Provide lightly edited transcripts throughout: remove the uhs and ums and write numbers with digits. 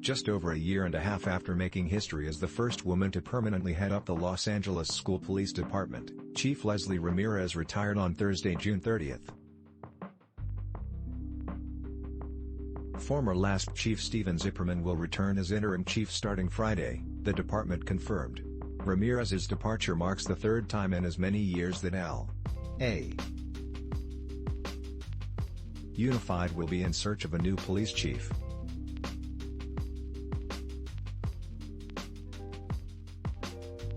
Just over a year and a half after making history as the first woman to permanently head up the Los Angeles School Police Department, Chief Leslie Ramirez retired on Thursday, June 30th. Former LASPD Chief Steven Zipperman will return as interim chief starting Friday, the department confirmed. Ramirez's departure marks the third time in as many years that L.A. Unified will be in search of a new police chief.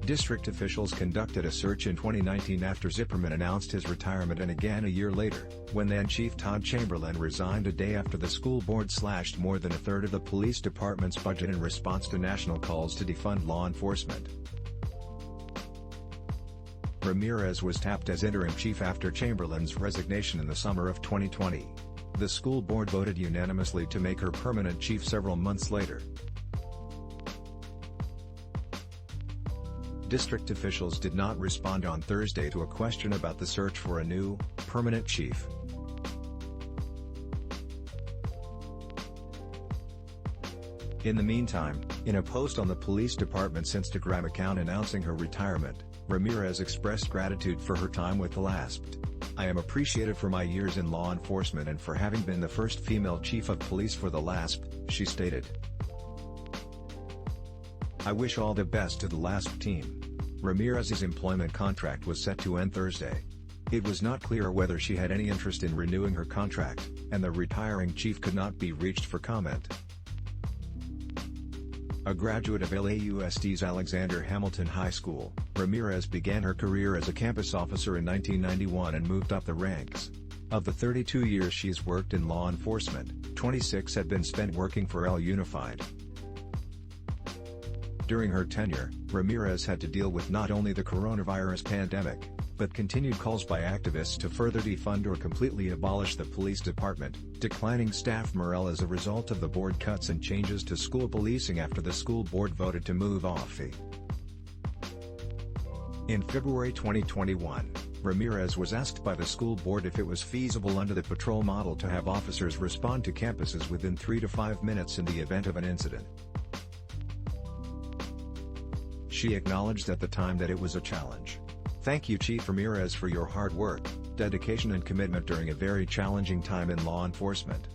District officials conducted a search in 2019 after Zipperman announced his retirement, and again a year later, when then-Chief Todd Chamberlain resigned a day after the school board slashed more than a third of the police department's budget in response to national calls to defund law enforcement. Ramirez was tapped as interim chief after Chamberlain's resignation in the summer of 2020. The school board voted unanimously to make her permanent chief several months later. District officials did not respond on Thursday to a question about the search for a new, permanent chief. In the meantime, in a post on the police department's Instagram account announcing her retirement, Ramirez expressed gratitude for her time with the LASPD. "I am appreciative for my years in law enforcement and for having been the first female chief of police for the LASPD," she stated. "I wish all the best to the LASPD team." Ramirez's employment contract was set to end Thursday. It was not clear whether she had any interest in renewing her contract, and the retiring chief could not be reached for comment. A graduate of LAUSD's Alexander Hamilton High School, Ramirez began her career as a campus officer in 1991 and moved up the ranks. Of the 32 years she's worked in law enforcement, 26 have been spent working for L Unified. During her tenure, Ramirez had to deal with not only the coronavirus pandemic, but continued calls by activists to further defund or completely abolish the police department, declining staff morale as a result of the board cuts and changes to school policing after the school board voted to move off the. In February 2021, Ramirez was asked by the school board if it was feasible under the patrol model to have officers respond to campuses within 3 to 5 minutes in the event of an incident. She acknowledged at the time that it was a challenge. "Thank you, Chief Ramirez, for your hard work, dedication and commitment during a very challenging time in law enforcement.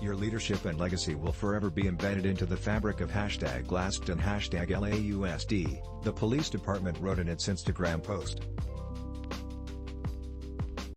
Your leadership and legacy will forever be embedded into the fabric of #LASPD and #LAUSD," the police department wrote in its Instagram post.